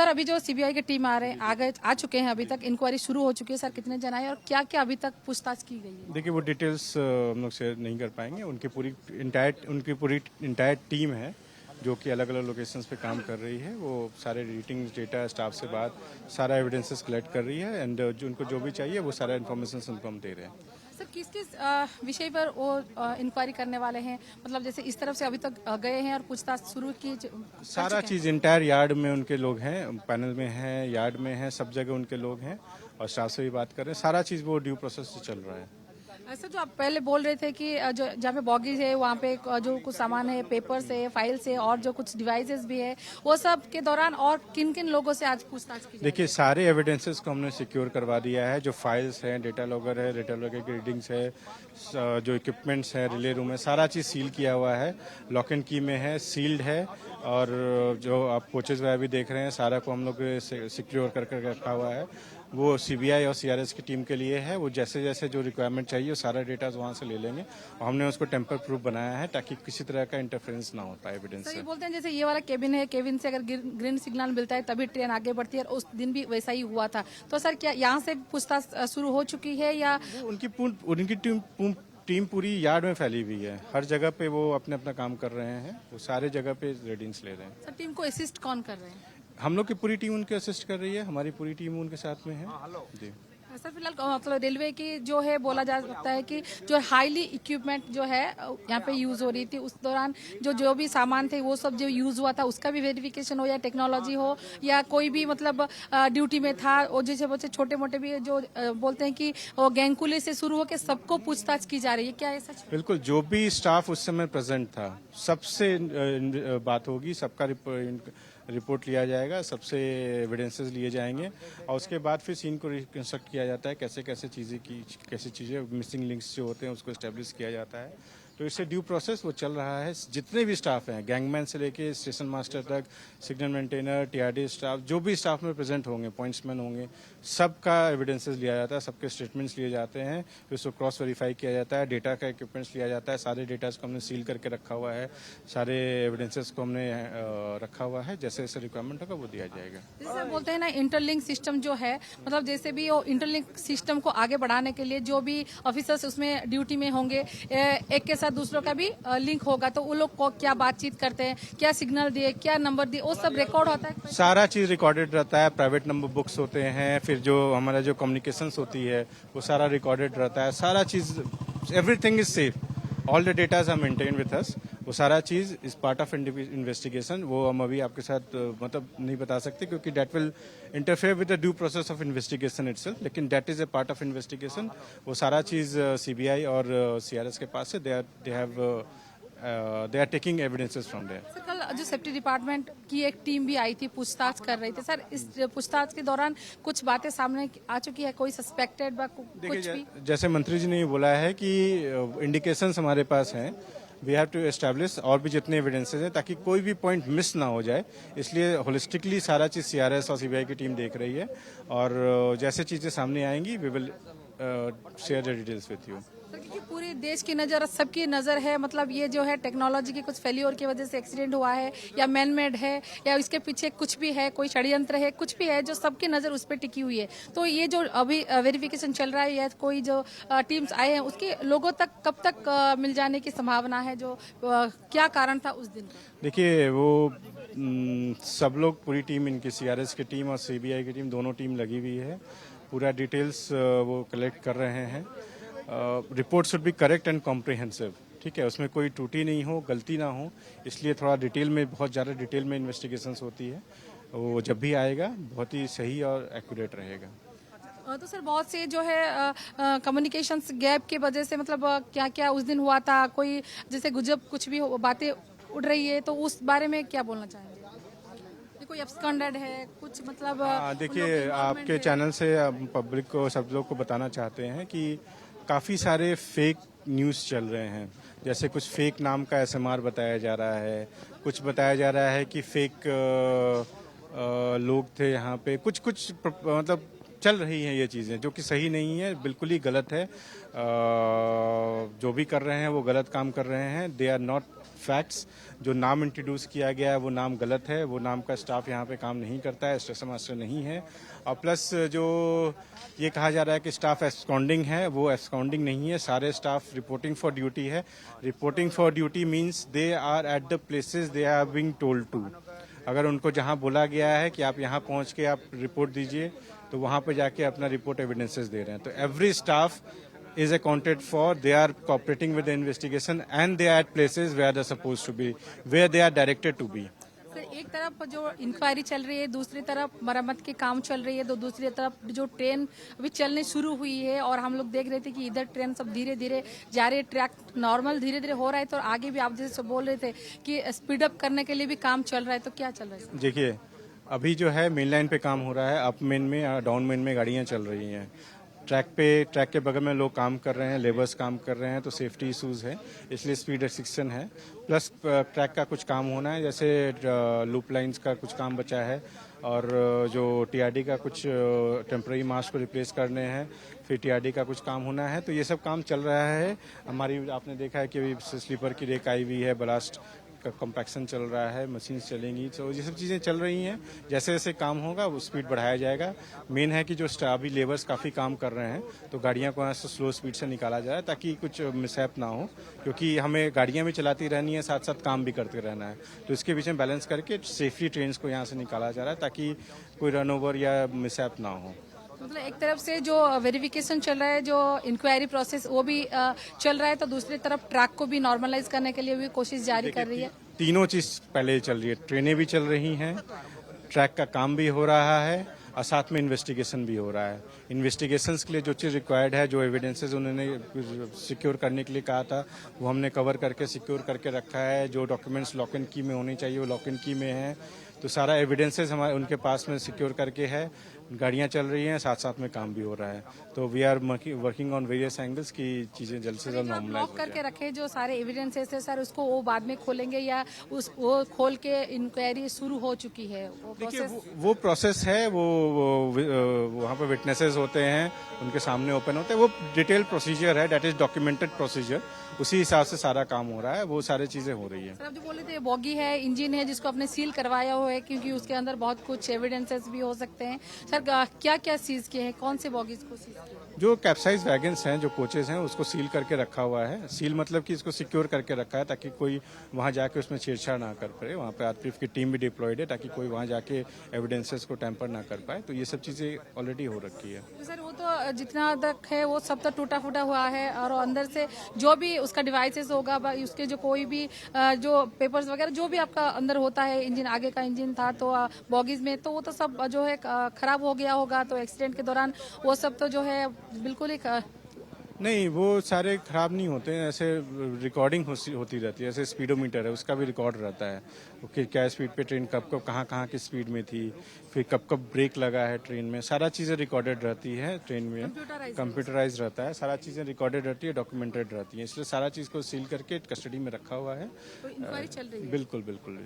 Sir अभी जो CBI की टीम आ चुके हैं, अभी तक इंक्वायरी शुरू हो चुकी है। सर कितने जन आए और क्या क्या अभी तक पूछताछ की गई है? देखिए वो डिटेल्स हम लोग शेयर नहीं कर पाएंगे। उनकी पूरी इंटायर टीम है जो कि अलग अलग लोकेशंस पे काम कर रही है। वो सारे एडिटिंग डेटा स्टाफ से बात सारा एविडेंसेस कलेक्ट कर रही है एंड जो उनको जो भी चाहिए वो सारा इन्फॉर्मेशन उनको हम दे रहे हैं। सर किस किस विषय पर वो इंक्वायरी करने वाले हैं? मतलब जैसे इस तरफ से अभी तक गए हैं और पूछताछ शुरू की सारा चीज़ इंटायर यार्ड में उनके लोग हैं, पैनल में हैं, यार्ड में हैं, सब जगह उनके लोग हैं और स्टाफ से भी बात कर रहे हैं। सारा चीज़ वो ड्यू प्रोसेस से चल रहा है। ऐसा जो आप पहले बोल रहे थे कि जो जहाँ पे बॉगीज है वहाँ पे जो कुछ सामान है, पेपर्स है, फाइल्स है और जो कुछ डिवाइसेस भी है, वो सब के दौरान और किन किन लोगों से आज पूछताछ की? देखिए सारे एविडेंसेस को हमने सिक्योर करवा दिया है। जो फाइल्स हैं, डेटा लॉगर है, डेटा लॉगर की रीडिंग्स है, जो इक्विपमेंट्स है, रिले रूम है, सारा चीज़ सील किया हुआ है, लॉक एंड की में है, सील्ड है। और जो आप कोचेज वगैरह भी देख रहे हैं सारा को हम लोग सिक्योर करके रखा हुआ है। वो सीबीआई और सीआरएस की टीम के लिए है। वो जैसे जैसे जो रिक्वायरमेंट चाहिए वो सारा डेटा वहाँ से ले लेंगे और हमने उसको टेम्पर प्रूफ बनाया है ताकि किसी तरह का इंटरफेरेंस ना हो पाए एविडेंस सर से। ये बोलते हैं जैसे ये वाला केबिन है, केबिन से अगर ग्रीन सिग्नल मिलता है तभी ट्रेन आगे बढ़ती है और उस दिन भी वैसा ही हुआ था। तो सर क्या यहाँ से पूछताछ शुरू हो चुकी है या? उनकी टीम पूरी यार्ड में फैली हुई है। हर जगह पे वो अपने अपना काम कर रहे हैं। वो सारे जगह पे रीडिंग्स ले रहे हैं। सर टीम को असिस्ट कौन कर रहे हैं? हम लोग की पूरी टीम उनके असिस्ट कर रही है। हमारी पूरी टीम उनके साथ में है। जी। सर फिलहाल मतलब रेलवे की जो है बोला जा सकता है कि जो हाईली इक्विपमेंट जो है यहाँ पे यूज हो रही थी, उस दौरान जो भी सामान थे वो सब जो यूज हुआ था उसका भी वेरिफिकेशन हो या टेक्नोलॉजी हो या कोई भी मतलब ड्यूटी में था और जैसे बच्चे छोटे मोटे भी जो बोलते हैं कि वो गैंगकुली से शुरू होकर सबको पूछताछ की जा रही है, क्या ऐसा? बिल्कुल, जो भी स्टाफ उस समय प्रेजेंट था सबसे बात होगी, सबका रिपोर्ट लिया जाएगा, सबसे एविडेंसेस लिए जाएंगे और उसके बाद फिर सीन को रिकंस्ट्रक्ट किया जाता है। कैसे चीज़ें मिसिंग लिंक्स जो होते हैं उसको एस्टेब्लिश किया जाता है। तो इससे ड्यू प्रोसेस वो चल रहा है। जितने भी स्टाफ हैं, गैंगमैन से लेके स्टेशन मास्टर तक, सिग्नल मेंटेनर, टीआरडी स्टाफ, जो भी स्टाफ में प्रेजेंट होंगे, पॉइंट्समैन होंगे, सबका एविडेंसेस लिया जाता है, सबके स्टेटमेंट्स लिए जाते हैं, फिर उसको क्रॉस वेरीफाई किया जाता है, डेटा का इक्विपमेंट्स लिया जाता है, सारे डेटा को हमने सील करके रखा हुआ है, सारे एविडेंसेस को हमने रखा हुआ है। जैसे जैसे रिक्वायरमेंट होगा वो दिया जाएगा। जैसे बोलते हैं ना इंटरलिंक सिस्टम जो है, मतलब जैसे भी वो इंटरलिंक सिस्टम को आगे बढ़ाने के लिए जो भी ऑफिसर्स उसमें ड्यूटी में होंगे, एक के साथ दूसरों का भी लिंक होगा, तो वो लोग को क्या बातचीत करते हैं, क्या सिग्नल दिए, क्या नंबर दिए, वो सब रिकॉर्ड होता है। सारा चीज रिकॉर्डेड रहता है। प्राइवेट नंबर बुक्स होते हैं, फिर जो हमारा जो कम्युनिकेशंस होती है वो सारा रिकॉर्डेड रहता है। सारा चीज, everything is safe, all the datas are maintain with us. वो सारा चीज इज पार्ट ऑफ इन्वेस्टिगेशन। वो हम अभी आपके साथ मतलब नहीं बता सकते क्योंकि that will interfere with the due process of investigation itself, लेकिन that is a part of investigation. वो सारा चीज सीबीआई और सीआरएस के पास है। They are taking evidences from there. Sir कल जो सेफ्टी डिपार्टमेंट की एक टीम भी आई थी, पूछताछ कर रही थी। सर इस पूछताछ के दौरान कुछ बातें सामने आ चुकी है, कोई सस्पेक्टेड कुछ भी? जैसे मंत्री जी ने बोला है कि इंडिकेशंस हमारे पास हैं, वी हैव टू एस्टैब्लिश और भी जितने एविडेंसेस हैं ताकि कोई भी पॉइंट मिस ना हो जाए। इसलिए होलिस्टिकली सारा चीज़ सीआरएस और सीबीआई की टीम देख रही है और जैसे चीज़ें सामने आएंगी we will share the details with you. क्योंकि पूरे देश की नज़र, सबकी नज़र है, मतलब ये जो है टेक्नोलॉजी की कुछ फेलियर की वजह से एक्सीडेंट हुआ है या मैन मेड है या इसके पीछे कुछ भी है, कोई षड्यंत्र है, कुछ भी है जो सबकी नज़र उस पर टिकी हुई है। तो ये जो अभी वेरिफिकेशन चल रहा है या कोई जो टीम्स आए हैं उसके लोगों तक कब तक मिल जाने की संभावना है? जो क्या कारण था उस दिन? देखिए वो सब लोग, पूरी टीम, इनकी सीआरएस की टीम और सीबीआई की टीम, दोनों टीम लगी हुई है। पूरा डिटेल्स वो कलेक्ट कर रहे हैं। Report should be correct and comprehensive, ठीक है, उसमें कोई त्रुटि नहीं हो, गलती ना हो। इसलिए थोड़ा डिटेल में, बहुत ज़्यादा डिटेल में इन्वेस्टिगेशंस होती है। वो जब भी आएगा बहुत ही सही और एक्यूरेट रहेगा। तो सर बहुत से जो है कम्युनिकेशंस गैप की वजह से मतलब क्या क्या उस दिन हुआ था, कोई जैसे गुजब कुछ भी बातें उड़ रही है, तो उस बारे में क्या बोलना चाहेंगे? कोई एब्सकॉन्डेड है कुछ, मतलब देखिए आपके चैनल से पब्लिक को, सब लोग को बताना चाहते हैं कि काफ़ी सारे फेक न्यूज़ चल रहे हैं। जैसे कुछ फेक नाम का एसएमआर बताया जा रहा है, कुछ बताया जा रहा है कि फेक लोग थे यहाँ पे, कुछ मतलब चल रही हैं ये चीज़ें जो कि सही नहीं है, बिल्कुल ही गलत है। जो भी कर रहे हैं वो गलत काम कर रहे हैं। They are not facts. जो नाम इंट्रोड्यूस किया गया है वो नाम गलत है, वो नाम का स्टाफ यहाँ पे काम नहीं करता है, स्टेशन मास्टर नहीं है। और प्लस जो ये कहा जा रहा है कि स्टाफ एब्सकॉन्डिंग है, वो एब्सकॉन्डिंग नहीं है। सारे स्टाफ रिपोर्टिंग फॉर ड्यूटी है। Reporting for duty means they are at the places they are being told to. अगर उनको जहां बोला गया है कि आप यहां पहुंच के आप रिपोर्ट दीजिए, तो वहां पे जाके अपना रिपोर्ट एविडेंसेस दे रहे हैं। तो every staff is accounted for, they are cooperating with the investigation and they are at places where they are supposed to be, where they are directed to be. Sir, एक तरफ जो inquiry चल रही है, दूसरी तरफ मरम्मत के काम चल रही है, तो दूसरी तरफ जो ट्रेन अभी चलने शुरू हुई है और हम लोग देख रहे थे कि इधर ट्रेन सब धीरे धीरे जा रही है, ट्रैक नॉर्मल धीरे धीरे हो रहा है, तो आगे भी आप जैसे बोल रहे थे कि स्पीड अप करने के लिए भी काम चल रहा है, तो क्या चल रहा है? देखिए, अभी जो है मेन लाइन पे काम हो रहा है, अप मेन में या डाउन मेन में गाड़ियां चल रही हैं। ट्रैक के बगल में लोग काम कर रहे हैं, लेबर्स काम कर रहे हैं, तो सेफ्टी इश्यूज है, इसलिए स्पीड रिस्ट्रिक्शन है। प्लस ट्रैक का कुछ काम होना है, जैसे लूप लाइंस का कुछ काम बचा है, और जो टीआरडी का कुछ टेम्पररी मास्ट को रिप्लेस करने हैं, फिर टीआरडी का कुछ काम होना है, तो ये सब काम चल रहा है। हमारी आपने देखा है कि अभी स्लीपर की रेक आई हुई है, ब्लास्ट का कॉम्पैक्शन चल रहा है, मशीन चलेंगी, तो ये सब चीज़ें चल रही हैं। जैसे जैसे काम होगा वो स्पीड बढ़ाया जाएगा। मेन है कि जो अभी लेबर्स काफ़ी काम कर रहे हैं, तो गाड़ियां को यहाँ से स्लो स्पीड से निकाला जाए ताकि कुछ मिसहैप ना हो, क्योंकि हमें गाड़ियां भी चलाती रहनी है, साथ साथ काम भी करते रहना है। तो इसके बीच में बैलेंस करके सेफली ट्रेन को यहाँ से निकाला जा रहा है ताकि कोई रन ओवर या मिसहैप ना हो। मतलब एक तरफ से जो वेरिफिकेशन चल रहा है, जो इंक्वायरी प्रोसेस वो भी चल रहा है, तो दूसरी तरफ ट्रैक को भी नॉर्मलाइज करने के लिए भी कोशिश जारी कर रही है। तीनों चीज पहले चल रही है, ट्रेनें भी चल रही हैं, ट्रैक का काम भी हो रहा है, और साथ में इन्वेस्टिगेशन भी हो रहा है। इन्वेस्टिगेशंस के लिए जो चीज़ रिक्वायर्ड है, जो एविडेंसेस उन्होंने सिक्योर करने के लिए कहा था, वो हमने कवर करके सिक्योर करके रखा है। जो डॉक्यूमेंट्स लॉक इन की में होनी चाहिए वो लॉक इन की में है। तो सारा एविडेंसेस हमारे उनके पास में सिक्योर करके है। गाड़ियां चल रही हैं, साथ साथ में काम भी हो रहा है। तो we are working on various angles की चीजें जल्द से जल्द नॉर्मलाइज लॉक करके रखे जो सारे एविडेंसेस है सर, उसको वो बाद में खोलेंगे या वो खोल के इंक्वायरी शुरू हो चुकी है? वो प्रोसेस है, वो वहाँ पे विटनेसेस होते हैं, उनके सामने ओपन होते हैं। वो डिटेल प्रोसीजर है, दैट इज डॉक्यूमेंटेड प्रोसीजर। उसी हिसाब से सारा काम हो रहा है, वो सारी चीजें हो रही है। सर, आप जो बोले थे बॉगी है, इंजन है, जिसको आपने सील करवाया हुआ है, क्योंकि उसके अंदर बहुत कुछ एविडेंसेस भी हो सकते हैं। सर, क्या क्या सीज किए हैं, कौन से बॉगीज को सीज किया? जो कैप्साइज वैगन्स हैं, जो कोचेज हैं, उसको सील करके रखा हुआ है। सील मतलब कि इसको सिक्योर करके रखा है ताकि कोई वहां जाके उसमें छेड़छाड़ ना कर पाए। वहां पे आरपीएफ की टीम भी डिप्लॉयड है ताकि कोई वहां जाके एविडेंसेस को टैंपर ना कर पाए। तो ये सब चीजें ऑलरेडी हो रखी है। तो सर, वो तो जितना तक है वो सब तो टूटा फूटा हुआ है, और अंदर से जो भी उसका डिवाइसेस होगा, उसके जो कोई भी जो पेपर्स वगैरह जो भी आपका अंदर होता है, इंजन आगे का इंजन था तो बॉगीज में, तो वो तो सब जो है खराब हो गया होगा। तो एक्सीडेंट के दौरान वो सब तो जो है बिल्कुल ही नहीं, वो सारे खराब नहीं होते हैं। ऐसे रिकॉर्डिंग होती रहती है, जैसे स्पीडोमीटर है, उसका भी रिकॉर्ड रहता है कि क्या स्पीड पे ट्रेन कब कब कहाँ की स्पीड में थी, फिर कब कब ब्रेक लगा है ट्रेन में, सारा चीज़ें रिकॉर्डेड रहती है ट्रेन में। कंप्यूटराइज रहता है, सारा चीज़ें रिकॉर्डेड रहती है, डॉक्यूमेंटेड रहती है, इसलिए सारा चीज़ को सील करके कस्टडी में रखा हुआ है। तो इंक्वायरी चल रही है। बिल्कुल बिल्कुल।